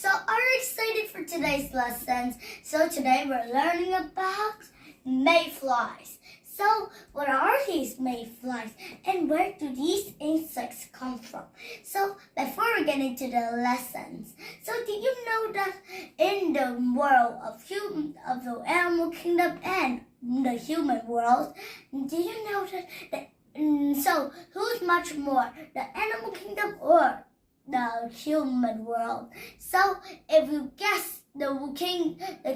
So are you excited for today's lessons? So today we're learning about mayflies. So what are these mayflies and where do these insects come from? So before we get into the lessons, so did you know that in the world of the animal kingdom and the human world, did you know that so who's much more, the animal kingdom or the human world? So if you guess the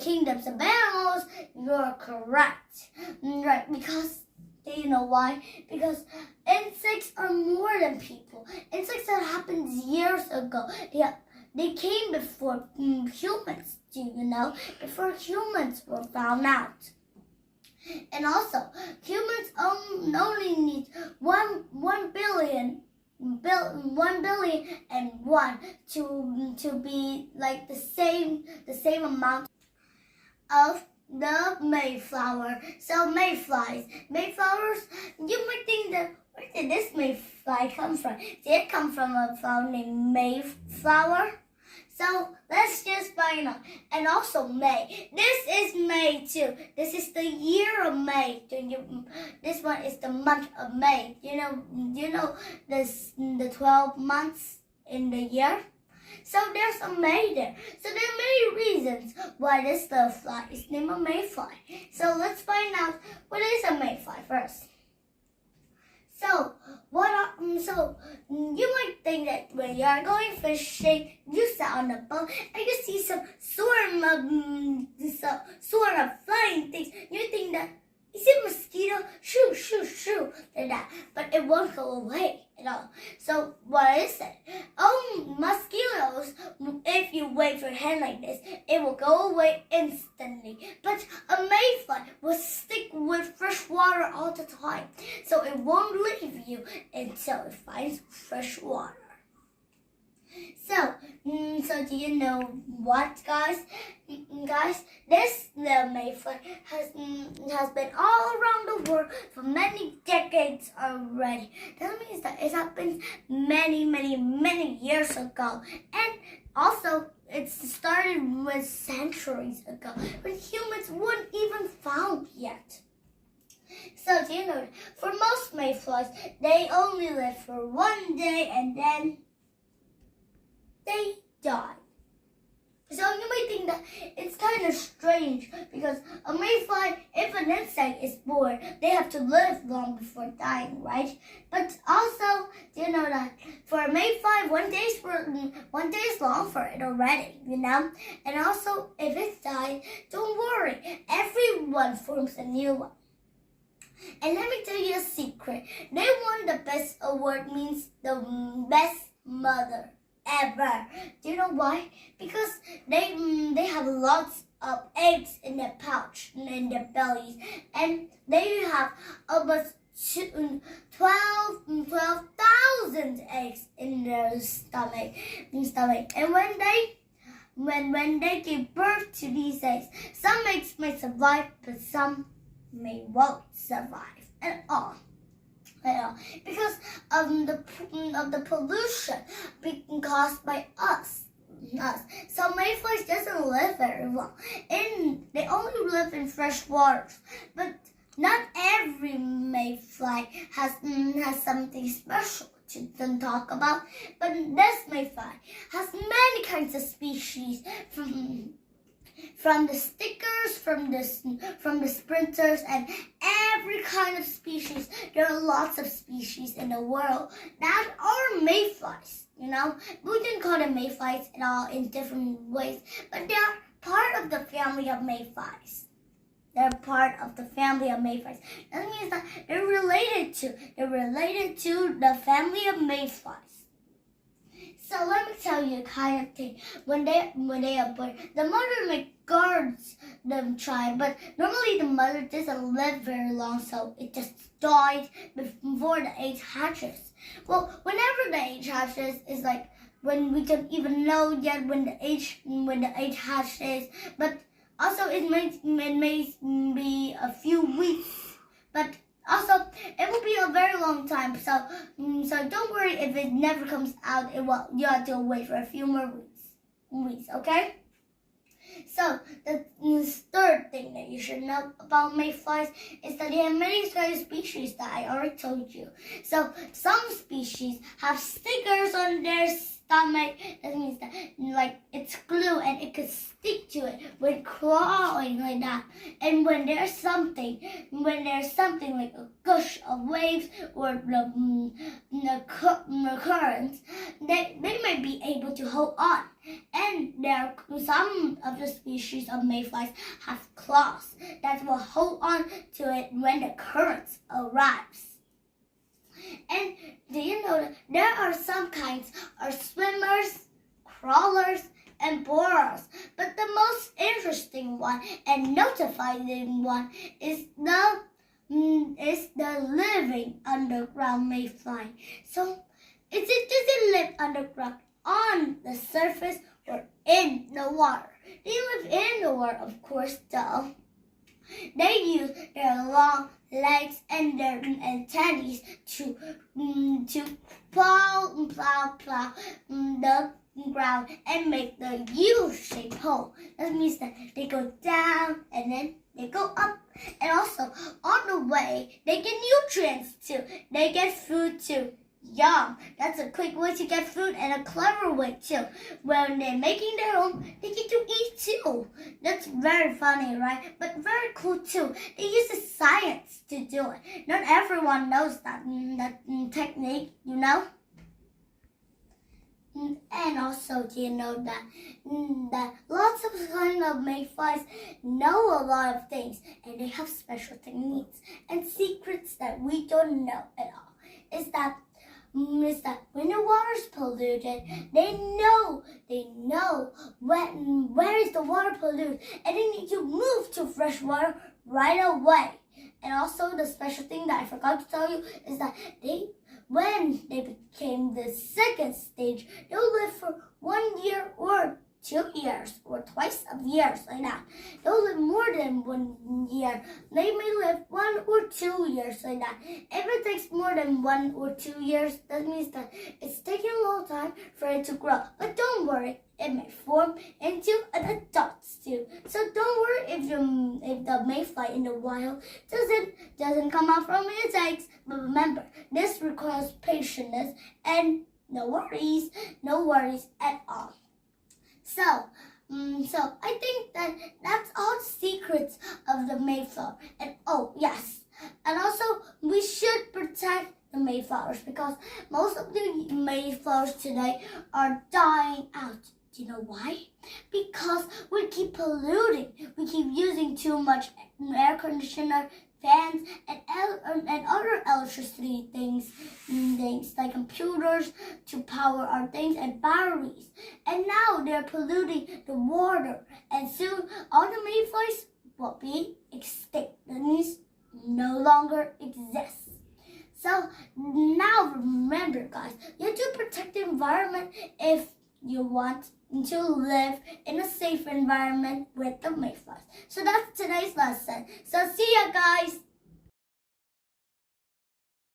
kingdoms of animals, you're correct. Right, because do you know why? Because insects are more than people. Insects that happened years ago. They came before humans, do you know? Before humans were found out. And also, humans only need 1,000,000,001 to be like the same amount of the mayflower. So mayflies, you might think that where did this mayfly come from? Did it come from a flower named Mayflower? So let's just find out. And also May. This is May too. This is the year of May. This one is the month of May. You know the 12 months in the year. So there's a May there. So there are many reasons why this little fly is named a mayfly. So let's find out what is a mayfly first. So so you might think that when you are going fishing, you sit on a boat and you see some swarm of flying things. You think that is it mosquito? Shoo, shoo, shoo, like that. But it won't go away at all. So what is it? Oh, mosquitoes, if you wave your hand like this, it will go away instantly. But a mayfly will stick with fresh water all the time. So it won't leave you until it finds fresh water. So do you know what, guys? Guys, this little mayfly has been all around the world for many decades already. That means that it happened many years ago. And also, it started with centuries ago when humans weren't even found yet. So do you know, for most mayflies, they only live for one day and then they die. So you may think that it's kind of strange because a mayfly, if an insect is born, they have to live long before dying, right? But also, do you know that for a mayfly, 1 day is long for it already, you know? And also, if it dies, don't worry, everyone forms a new one. And let me tell you a secret. They won the best award, means the best mother ever. Do you know why? Because they have lots of eggs in their pouch, in their bellies, and they have almost 12,000 eggs in their stomach. And when they give birth to these eggs, some eggs may survive, but some may won't survive at all. Because of the pollution being caused by us. So mayflies doesn't live very long. They only live in fresh waters. But not every mayfly has something special to talk about. But this mayfly has many kinds of species, from the stickers, from the sprinters, and every kind of species. There are lots of species in the world that are mayflies, you know. We can call them mayflies at all in different ways, but they are part of the family of mayflies. They're part of the family of mayflies. That means that they're related to the family of mayflies. So let me tell you a kind of thing. When they are born, the mother may guards them child, but normally the mother doesn't live very long, so it just died before the egg hatches. Well, whenever the egg hatches is like when we don't even know yet when the egg hatches, but also it may be a few weeks, but also it will be a very long time. So don't worry if it never comes out. You have to wait for a few more weeks. weeks, okay? So, the third thing that you should know about mayflies is that they have many species that I already told you. So, some species have stickers on their stomach. That means that like it's glue and it could stick to it when crawling like that. And when there's something like a gush of waves or the currents, they might be able to hold on. And some of the species of mayflies have claws that will hold on to it when the currents arrives. And do you know that there are some kinds of swimmers, crawlers, and burrows, but the most interesting one and notifying one is the living underground mayfly. So, does it live underground on the surface or in the water? They live in the water, of course, though. They use their long legs and their antennae to plow the ground and make the U-shaped hole. That means that they go down and then they go up. And also, on the way, they get nutrients too. They get food too. Yum! That's a quick way to get food and a clever way too. When they're making their home, they get to eat too. That's very funny, right? But very cool too. They use the science to do it. Not everyone knows that technique, you know? And also, do you know that lots of kind of mayflies know a lot of things, and they have special techniques and secrets that we don't know at all. Is that when the water's polluted, they know where is the water polluted, and they need to move to fresh water right away. And also, the special thing that I forgot to tell you is that when they became the second stage, they'll live for 1 year or 2 years or twice of years like that. They'll live more than 1 year. They may live 1 or 2 years like that. If it takes more than 1 or 2 years, that means that it's taking a long time for it to grow. But don't worry, it may form into an adult too. So don't worry if the mayfly in the wild doesn't come out from its eggs. But remember, this requires patience and no worries at all. So I think that's all the secrets of the mayflower. And oh yes, and also we should protect the mayflowers because most of the mayflowers today are dying out. Do you know why? Because we keep polluting. We keep using too much air conditioner, fans, and other electricity things like computers to power our things and batteries. And now they're polluting the water. And soon all the mayflies will be extinct. That means no longer exists. So now remember, guys, you have to protect the environment if you want to live in a safe environment with the mayflies. So that's today's lesson. So see ya, guys.